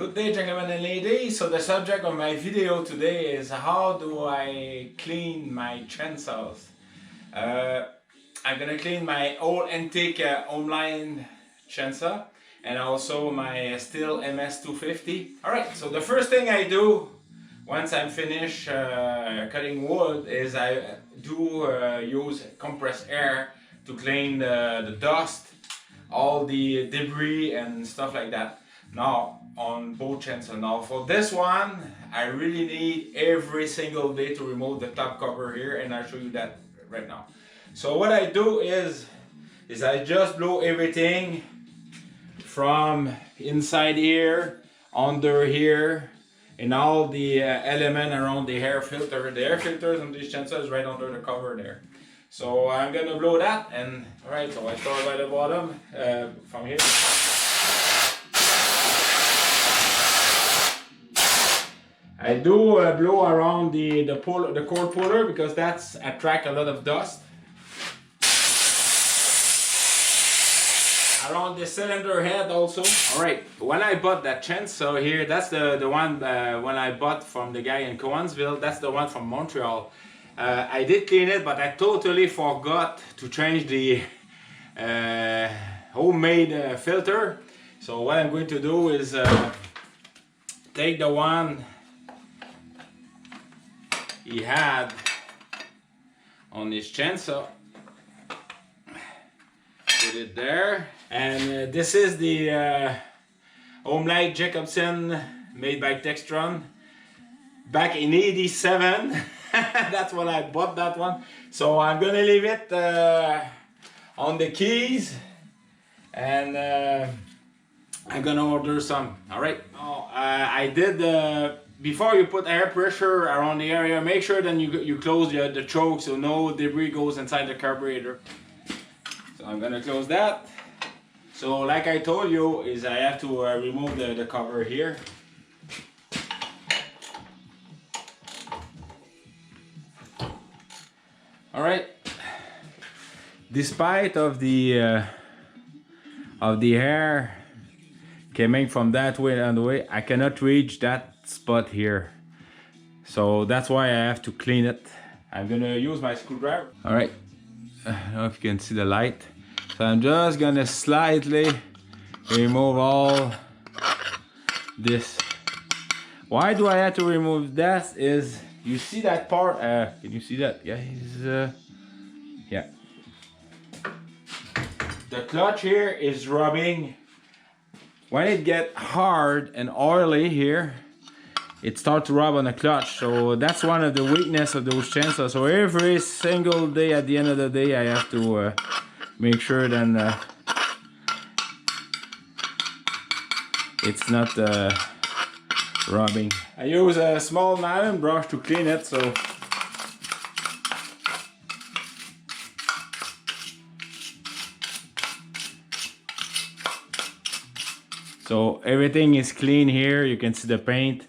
Good day, gentlemen and ladies. So the subject of my video today is how do I clean my chainsaws. I'm gonna clean my old antique Homelite chainsaw and also my Stihl MS 250. Alright, so the first thing I do once I'm finished cutting wood is I do use compressed air to clean the dust, all the debris and stuff like that. Now on both chainsaws. Now for this one, I really need every single day to remove the top cover here, and I'll show you that right now. So what I do is I just blow everything from inside here, under here, and all the element around the air filter. The air filters on these chainsaws is right under the cover there. So I'm gonna blow that, and alright, so I start by the bottom from here. I do blow around the cord puller because that's attract a lot of dust. Around the cylinder head also. Alright, when I bought that chainsaw here, that's the one when I bought from the guy in Cowansville, that's the one from Montreal. I did clean it, but I totally forgot to change the homemade filter. So what I'm going to do is take the one he had on his chainsaw, put it there, and this is the Homelite Jacobson made by Textron back in '87. That's when I bought that one. So I'm gonna leave it on the keys, and I'm gonna order some. All right. Oh, I did. Before you put air pressure around the area, make sure then you close the choke so no debris goes inside the carburetor. So I'm gonna close that. So like I told you, is I have to remove the cover here. All right. Despite of the air coming from that way and the way, I cannot reach that spot here, so that's why I have to clean it. I'm gonna use my screwdriver. All right, I don't know if you can see the light, so I'm just gonna slightly remove all this. Why do I have to remove that? Is you see that part? Can you see that, guys? Yeah, the clutch here is rubbing. When it gets hard and oily here, it starts to rub on the clutch. So that's one of the weaknesses of those chainsaws. So every single day, at the end of the day, I have to make sure then it's not rubbing. I use a small nylon brush to clean it. So everything is clean here. You can see the paint.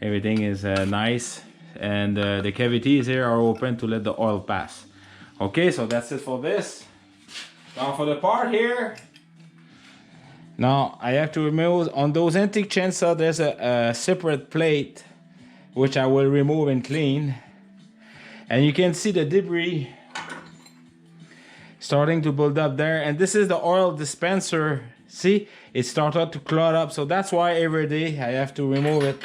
Everything is nice, and the cavities here are open to let the oil pass. Okay, so that's it for this. Now for the part here. Now I have to remove, on those antique chainsaws there's a separate plate which I will remove and clean. And you can see the debris starting to build up there, and this is the oil dispenser. See, it started to clog up, so that's why every day I have to remove it.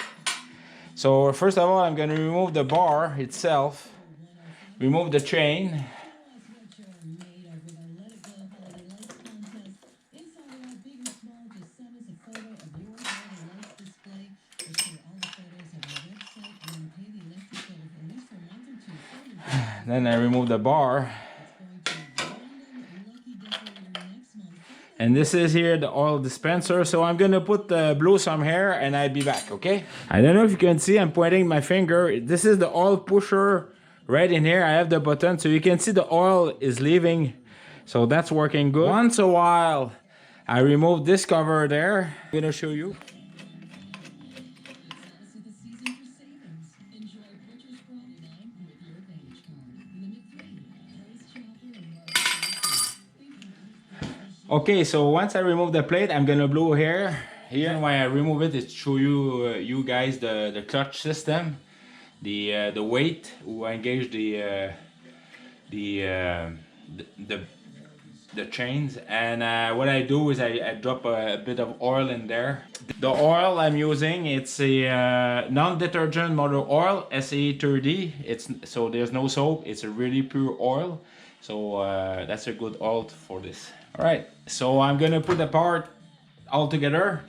So first of all, I'm going to remove the bar itself, remove the chain. Then I remove the bar. And this is here the oil dispenser. So I'm gonna put blow some air and I'll be back, okay? I don't know if you can see, I'm pointing my finger. This is the oil pusher right in here. I have the button so you can see the oil is leaving. So that's working good. Once a while, I remove this cover there. I'm gonna show you. Okay, so once I remove the plate, I'm gonna blow air here when I remove it, it show you you guys the clutch system, the weight who engage the, uh, the the chains, and what I do is I drop a bit of oil in there. The oil I'm using, it's a non-detergent motor oil, SA30. It's so there's no soap. It's a really pure oil, so that's a good oil for this. All right, so I'm gonna put the part all together.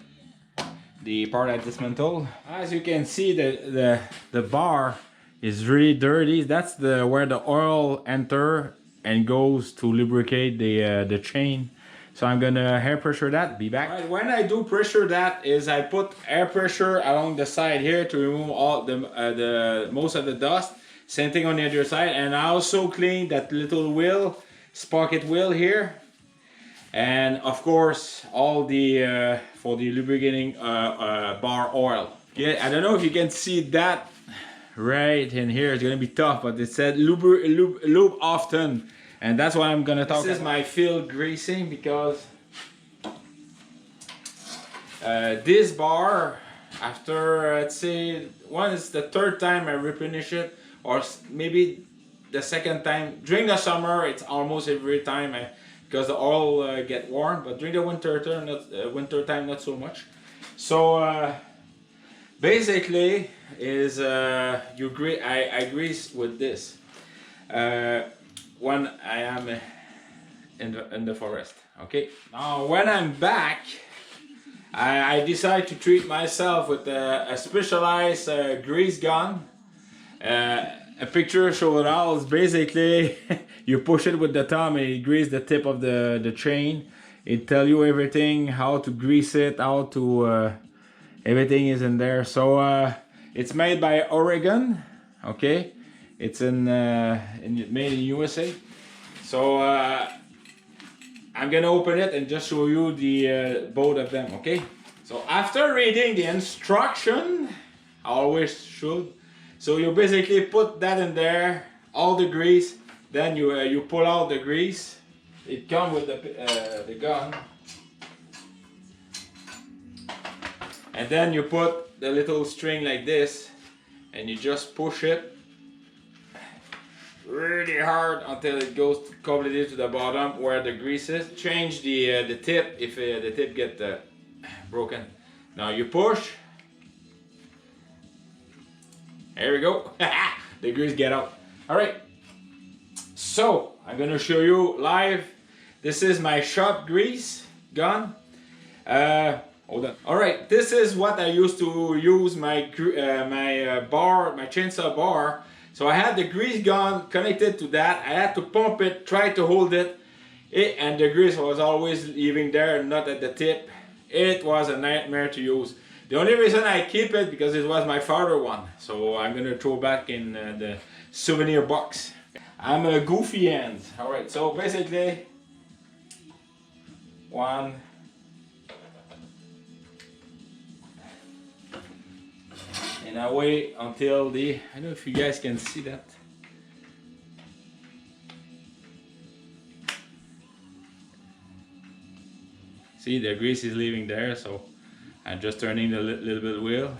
The part I dismantled. As you can see, the bar is really dirty. That's the where the oil enter and goes to lubricate the chain. So I'm gonna air pressure that. Be back. Right, when I do pressure that is I put air pressure along the side here to remove all the most of the dust. Same thing on the other side, and I also clean that little wheel, sprocket wheel here. And of course, all the for the lubricating bar oil. Yeah, I don't know if you can see that right in here. It's gonna be tough, but it said lube often, and that's what I'm gonna talk about. This is my field greasing because this bar, after let's say it's the third time I replenish it, or maybe the second time during the summer. It's almost every time because the oil get warm, but during the winter time not so much. So basically is I grease with this when I am in the forest. Okay, now when I'm back, I decide to treat myself with a specialized grease gun. A picture show it all. Is basically you push it with the thumb and it grease the tip of the chain. It tell you everything, how to grease it, how to everything is in there. So it's made by Oregon. Okay, it's made in USA. So I'm gonna open it and just show you the both of them. Okay, so after reading the instruction, I always should. So you basically put that in there, all the grease, then you pull out the grease. It comes with the gun. And then you put the little string like this, and you just push it really hard until it goes completely to the bottom where the grease is. Change the tip if the tip get broken. Now you push. There we go. The grease get out. All right. So I'm gonna show you live. This is my shop grease gun. Hold on. All right. This is what I used to use my chainsaw bar. So I had the grease gun connected to that. I had to pump it, try to hold it, and the grease was always leaving there, not at the tip. It was a nightmare to use. The only reason I keep it because it was my father one, so I'm gonna throw back in the souvenir box. I'm a goofy hand. All right, so basically, one, and I wait until I don't know if you guys can see that. See, the grease is leaving there, so I'm just turning the little bit wheel.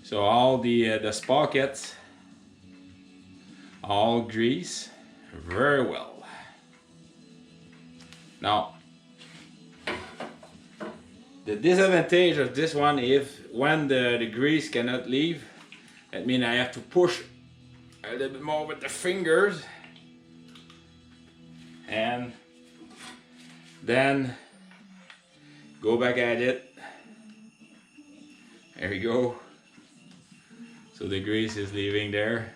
So all the sprockets, all grease very well. Now, the disadvantage of this one is when the grease cannot leave, that means I have to push a little bit more with the fingers, and then go back at it. There we go. So the grease is leaving there.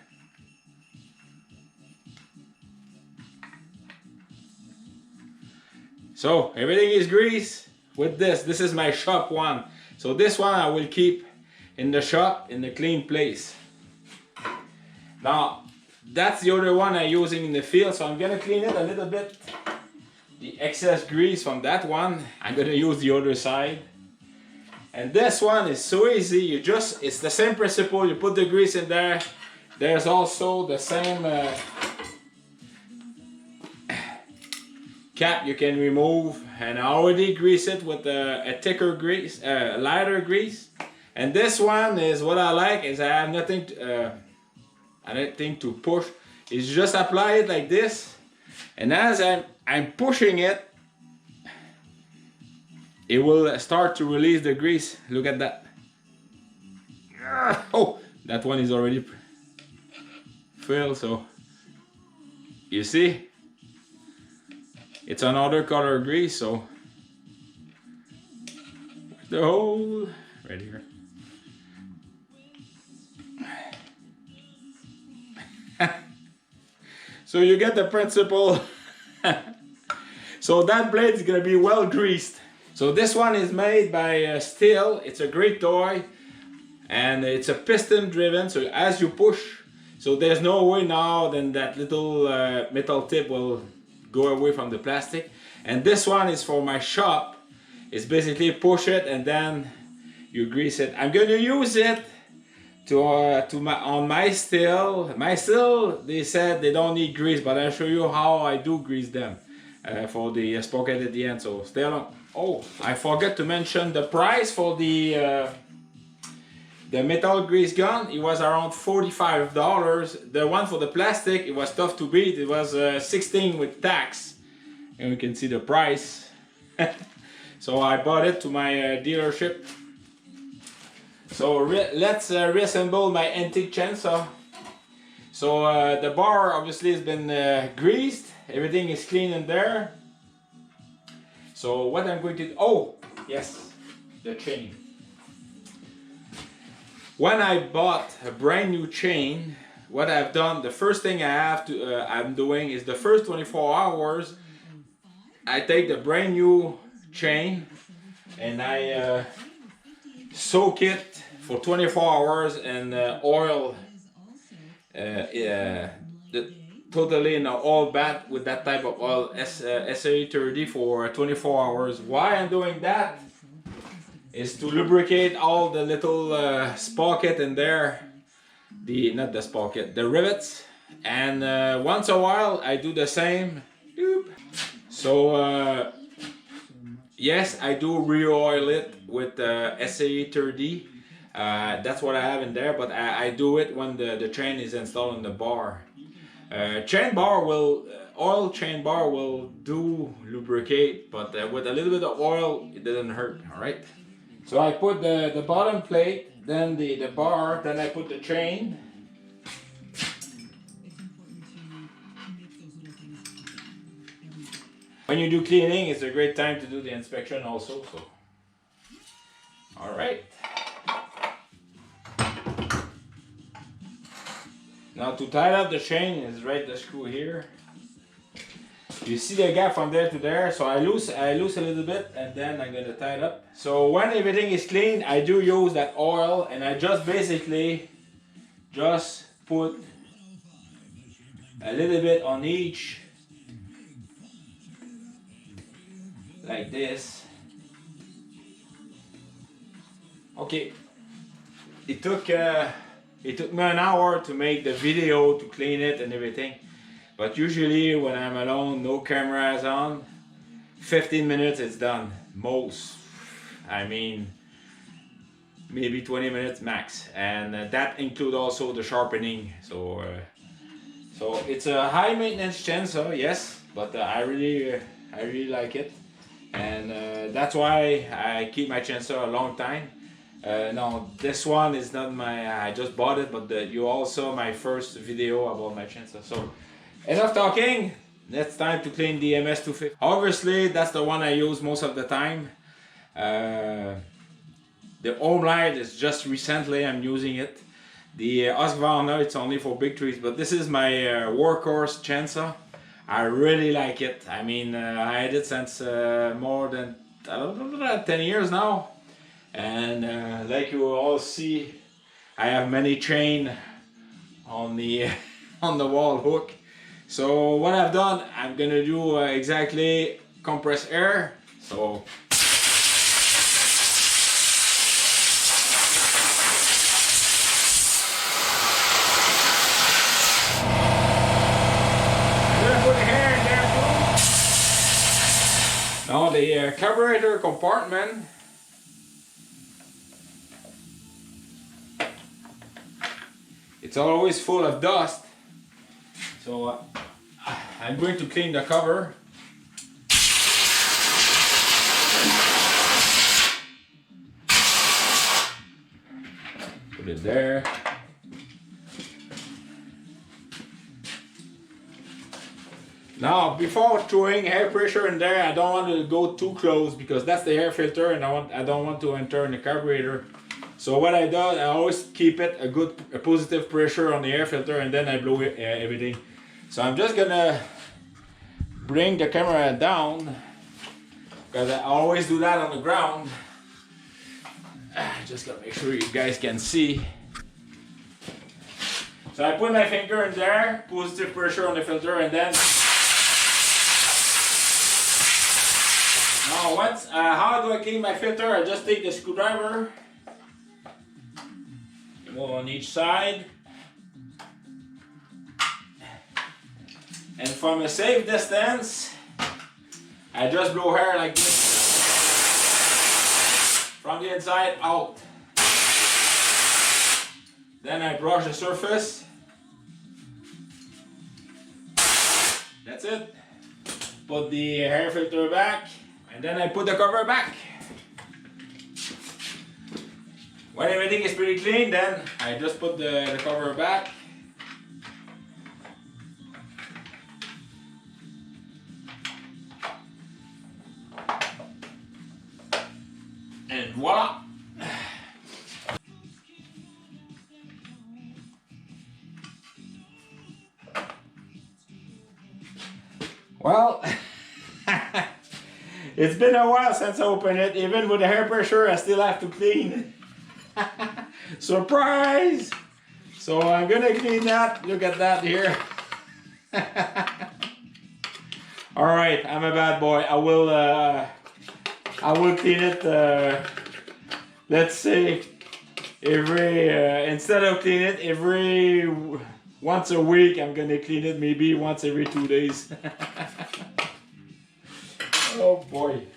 So everything is grease with this. This is my shop one. So this one I will keep in the shop in a clean place. Now that's the other one I'm using in the field. So I'm gonna clean it a little bit. The excess grease from that one, I'm gonna use the other side. And this one is so easy. It's the same principle. You put the grease in there. There's also the same cap you can remove, and I already grease it with a thicker grease, lighter grease. And this one is what I like, is I have nothing to push. It's just apply it like this, and as I'm pushing it, it will start to release the grease. Look at that. Oh, that one is already filled, so you see, it's another color grease. So the hole right here. So you get the principle. So that blade is gonna be well greased. So this one is made by Stihl. It's a great toy, and it's a piston driven, so as you push, so there's no way now then that little metal tip will go away from the plastic. And this one is for my shop. It's basically push it and then you grease it. I'm going to use it on my Stihl. My Stihl, they said they don't need grease, but I'll show you how I do grease them for the sprocket at the end. So stay along. Oh, I forgot to mention the price for the metal grease gun. It was around $45. The one for the plastic, it was tough to beat. It was $16 with tax, and you can see the price. So I bought it to my dealership. So let's reassemble my antique chainsaw. So the bar obviously has been greased. Everything is clean in there. So what I'm going to, oh yes, the chain. When I bought a brand new chain, what I've done, the first thing I'm doing is the first 24 hours, I take the brand new chain and I soak it for 24 hours in oil, totally in an oil bath with that type of oil, SA30 for 24 hours. Why I'm doing that is to lubricate all the little sprocket in there, not the sprocket, the rivets. And once a while I do the same. So yes, I do re-oil it with SA30. That's what I have in there, but I do it when the chain is installed in the bar. Oil chain bar will do lubricate, but with a little bit of oil, it doesn't hurt. All right. So I put the bottom plate, then the bar, then I put the chain. When you do cleaning, it's a great time to do the inspection also. So, all right. Now to tie up the chain is right the screw here. You see the gap from there to there, so I loose a little bit and then I'm gonna tie it up. So when everything is clean, I do use that oil and I just basically just put a little bit on each, like this. Okay, it took me an hour to make the video, to clean it and everything. But usually when I'm alone, no cameras on, 15 minutes it's done. Most, I mean, maybe 20 minutes max. And that includes also the sharpening. So it's a high maintenance chainsaw, yes, but I really like it. And that's why I keep my chainsaw a long time. No, this one is not I just bought it, but you all saw my first video about my chainsaw. So enough talking, it's time to clean the MS250. Obviously, that's the one I use most of the time. The Homelite is just recently I'm using it. The Husqvarna, it's only for big trees, but this is my workhorse chainsaw. I really like it. I mean, I had it since more than 10 years now. And like you all see, I have many chain on the on the wall hook. So what I've done, I'm gonna do exactly compress air. So I'm gonna put the hair in there too. the carburetor compartment, it's always full of dust, so I'm going to clean the cover. Put it there. Now, before throwing air pressure in there, I don't want to go too close because that's the air filter, and I don't want to enter in the carburetor. So what I do, I always keep it a positive pressure on the air filter, and then I blow everything. So I'm just gonna bring the camera down because I always do that on the ground. Just gotta make sure you guys can see. So I put my finger in there, positive pressure on the filter, and then now how do I clean my filter? I just take the screwdriver, go on each side, and from a safe distance, I just blow air like this from the inside out. Then I brush the surface. That's it. Put the air filter back, and then I put the cover back. When everything is pretty clean, then I just put the cover back. And voila! Well, it's been a while since I opened it. Even with the air pressure, I still have to clean. Surprise! So I'm gonna clean that. Look at that here. All right, I'm a bad boy. I will clean it. Let's say instead of clean it once a week, I'm gonna clean it maybe once every 2 days. Oh boy.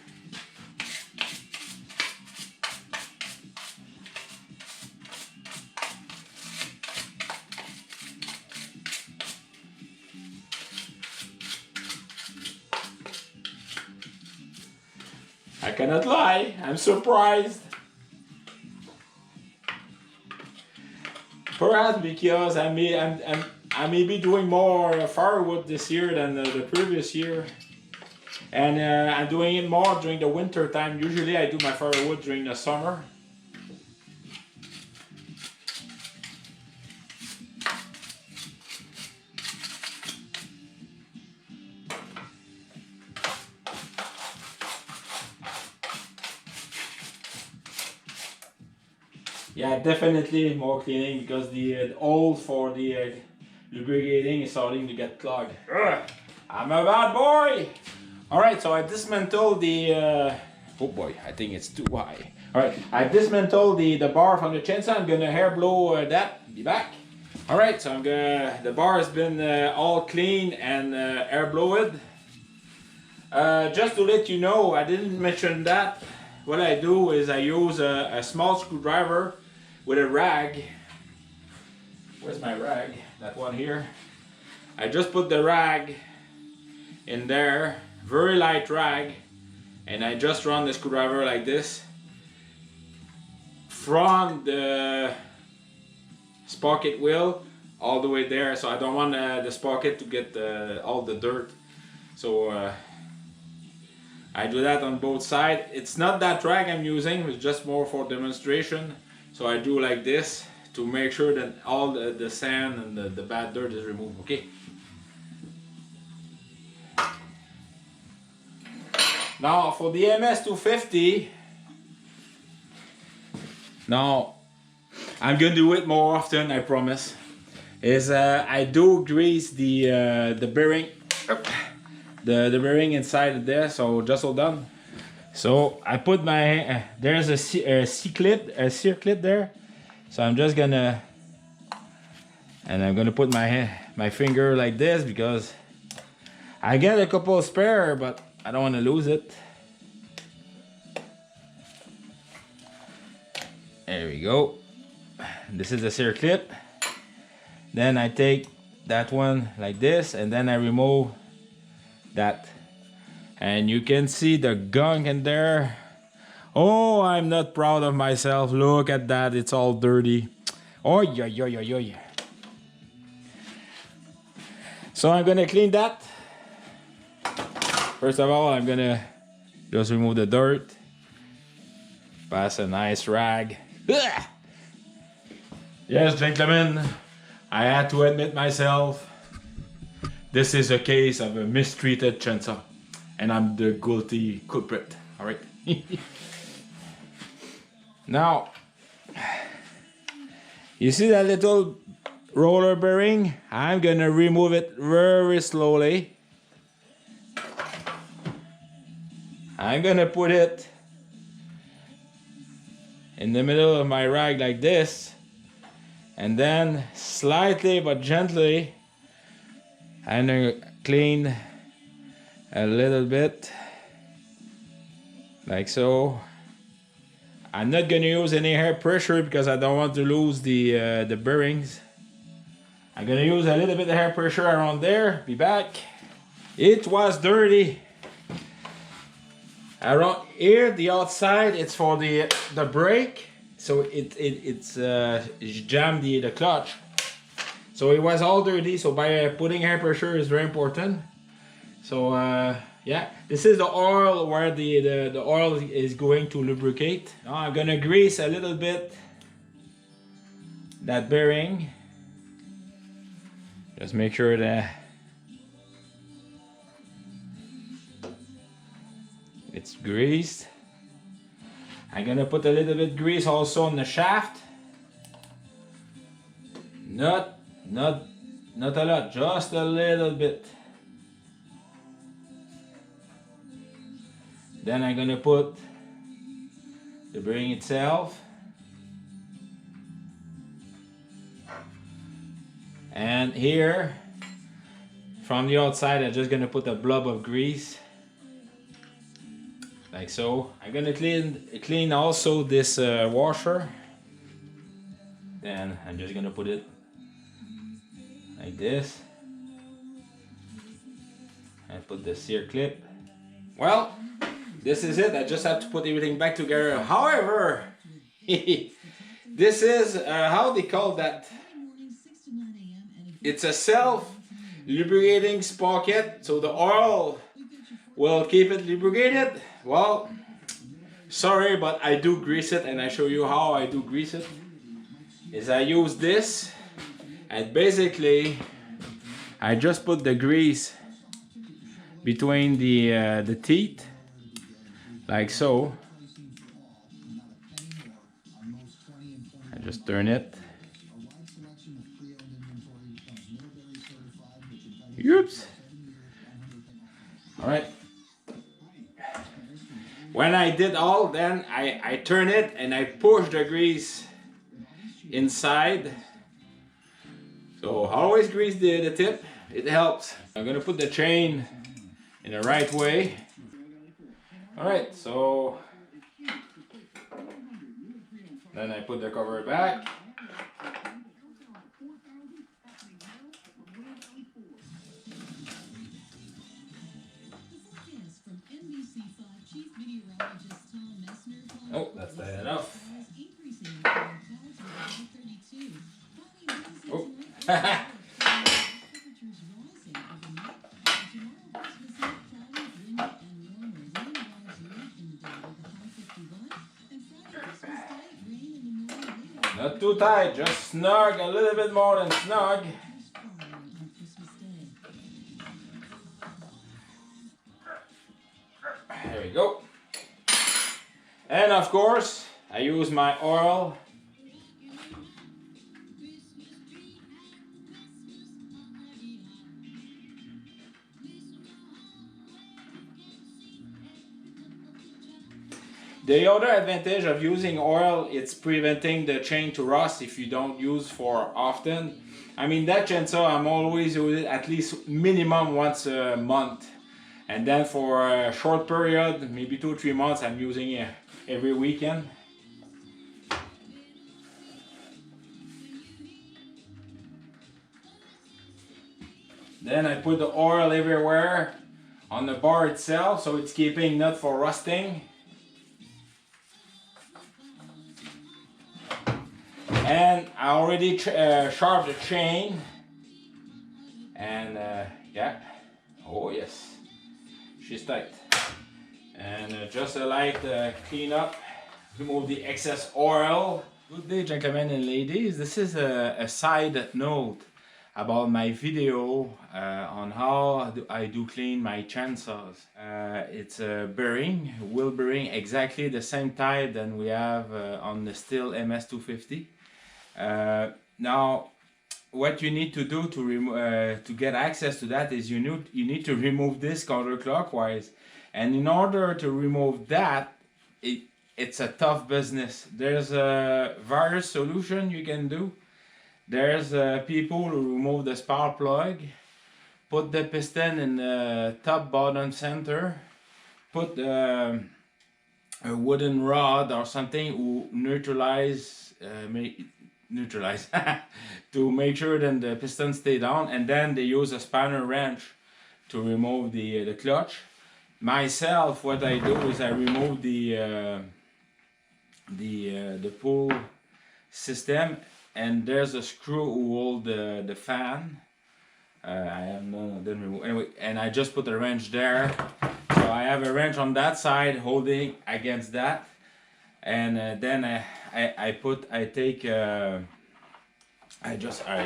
I cannot lie, I'm surprised. Perhaps because I may be doing more firewood this year than the previous year. And I'm doing it more during the winter time. Usually I do my firewood during the summer. Yeah, definitely more cleaning because the oil for the lubricating is starting to get clogged. Ugh, I'm a bad boy! Alright, so I dismantled the... oh boy, I think it's too high. Alright, I dismantled the bar from the chainsaw. I'm gonna air blow that, be back. Alright, so the bar has been all clean and air blowed. Just to let you know, I didn't mention that. What I do is I use a small screwdriver with a rag. Where's my rag? That one here. I just put the rag in there, very light rag, and I just run the screwdriver like this from the sprocket wheel all the way there, so I don't want the sprocket to get all the dirt. So I do that on both sides. It's not that rag I'm using, it's just more for demonstration. So I do like this to make sure that all the sand and the bad dirt is removed. Okay. Now for the MS250, now I'm gonna do it more often, I promise. I do grease the bearing, the bearing inside there. So just hold on. So I put my there's a circlip there. So I'm just gonna put my finger like this because I get a couple spare, but I don't want to lose it. There we go. This is the sear clip. Then I take that one like this, and then I remove that. And you can see the gunk in there. Oh, I'm not proud of myself. Look at that, it's all dirty. Oy, oy, oy, oy, oy. So I'm gonna clean that. First of all, I'm gonna just remove the dirt. Pass a nice rag. Ugh! Yes, gentlemen, I had to admit myself, this is a case of a mistreated chainsaw, and I'm the guilty culprit. All right. Now, you see that little roller bearing? I'm gonna remove it very slowly. I'm gonna put it in the middle of my rag like this, and then slightly but gently I'm gonna clean a little bit like so. I'm not gonna use any air pressure because I don't want to lose the bearings. I'm gonna use a little bit of air pressure around there. Be back. It was dirty. Around here, the outside, it's for the brake, so it's jammed the clutch. So it was all dirty. So by putting air pressure is very important. So yeah, this is the oil where the oil is going to lubricate. Now I'm gonna grease a little bit that bearing. Just make sure that it's greased. I'm gonna put a little bit grease also on the shaft. Not a lot, just a little bit. Then I'm gonna put the bearing itself. And here, from the outside, I'm just gonna put a blob of grease. Like so. I'm gonna clean also this washer. Then I'm just gonna put it like this. And put the sear clip. Well, this is it. I just have to put everything back together. However, this is how they call that. It's a self-lubricating sprocket, so the oil will keep it lubricated. Well, sorry, but I do grease it, and I show you how I do grease it. Is I use this, and basically I just put the grease between the teeth, like so. I just turn it. Oops. All right. When I did all, then I turn it and I push the grease inside. So always grease the tip, it helps. I'm gonna put the chain in the right way. All right, so then I put the cover back. Oh, that's not enough. Oh. Not too tight, just snug, a little bit more than snug. There we go. And of course, I use my oil. The other advantage of using oil, it's preventing the chain to rust if you don't use for often. I mean, that chainsaw, I'm always using it at least minimum once a month. And then for a short period, maybe 2 or 3 months, I'm using it every weekend. Then I put the oil everywhere on the bar itself, so it's keeping not for rusting. And I already sharpened the chain. And yeah, oh yes, she's tight. And just a light clean up, remove the excess oil. Good day, gentlemen and ladies. This is a side note about my video on how I do clean my chainsaws. It's a bearing, wheel bearing, exactly the same type than we have on the Stihl MS 250. Now, what you need to do to get access to that is you need to remove this counterclockwise, and in order to remove that, it's a tough business. There's various solution you can do. There's people who remove the spark plug, put the piston in the top, bottom, center, put a wooden rod or something to neutralize to make sure that the piston stay down, and then they use a spanner wrench to remove the clutch. Myself, what I do is I remove the pull system, and there's a screw who hold the fan. I have none of them removed. Anyway, and I just put a wrench there. So I have a wrench on that side holding against that, and then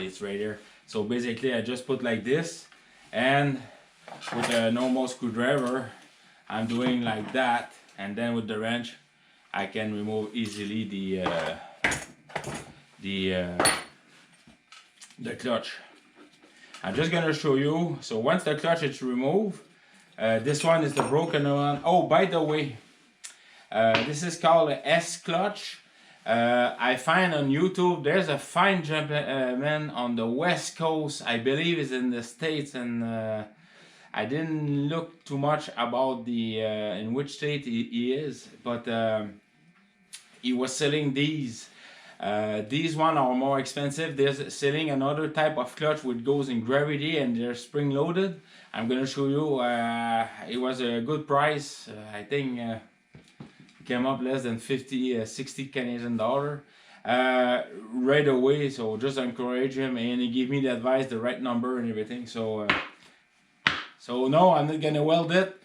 it's right here. So basically I just put like this, and with a normal screwdriver I'm doing like that, and then with the wrench I can remove easily the clutch. I'm just gonna show you. So once the clutch is removed, this one is the broken one. Oh, by the way, this is called a S clutch. I find on YouTube there's a fine gentleman on the West Coast, I believe is in the States, and I didn't look too much about the in which state he is, but he was selling these. These one are more expensive. They're selling another type of clutch which goes in gravity and they're spring loaded. I'm gonna show you. It was a good price. I think came up less than 60 Canadian dollar right away. So just encourage him, and he gave me the advice, the right number and everything. So no, I'm not gonna weld it.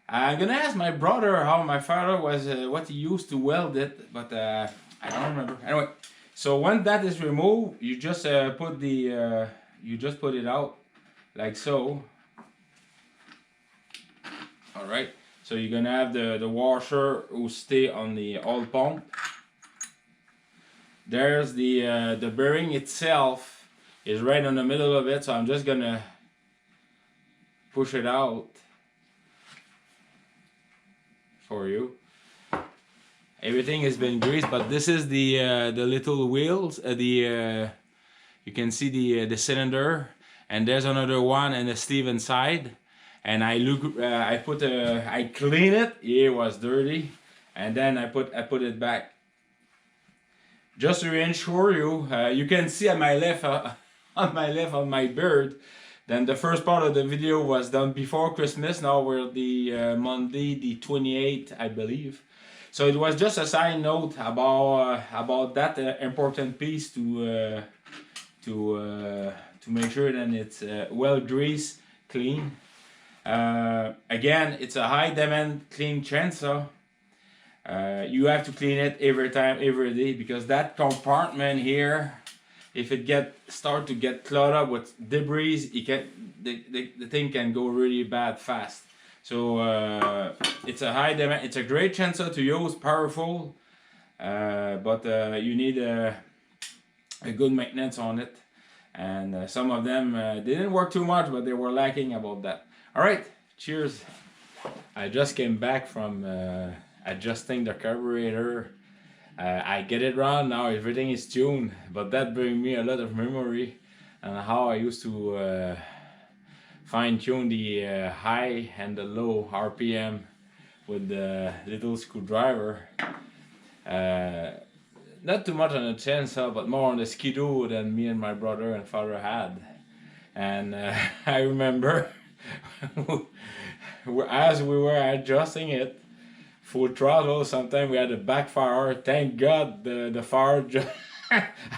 I'm gonna ask my brother how my father was, what he used to weld it, but I don't remember. Anyway, so when that is removed, you just put it out like so. All right. So you're gonna have the washer who stay on the oil pump. There's the bearing itself is right in the middle of it, so I'm just gonna push it out for you. Everything has been greased, but this is the little wheels. You can see the cylinder, and there's another one and a sleeve inside. And I clean it. It was dirty, and then I put it back. Just to ensure you, you can see on my left, on my beard. Then the first part of the video was done before Christmas. Now we're the Monday, the 28th, I believe. So it was just a side note about that important piece to make sure that it's well greased, clean. Again, it's a high demand clean chainsaw. You have to clean it every day, because that compartment here, if it start to get clogged up with debris, the thing can go really bad fast. So it's a high demand. It's a great chainsaw to use, powerful, but you need a good maintenance on it. And some of them they didn't work too much, but they were lacking about that. All right, cheers. I just came back from adjusting the carburetor. I get it wrong now. Everything is tuned, but that brings me a lot of memory and how I used to fine-tune the high and the low RPM with the little screwdriver. Not too much on the chainsaw, but more on the skidoo than me and my brother and father had. And I remember as we were adjusting it full throttle, sometimes we had a backfire. Thank God the fire just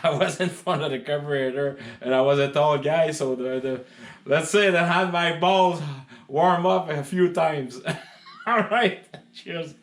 I was in front of the carburetor and I was a tall guy, so the let's say that I had my balls warm up a few times. All right, cheers.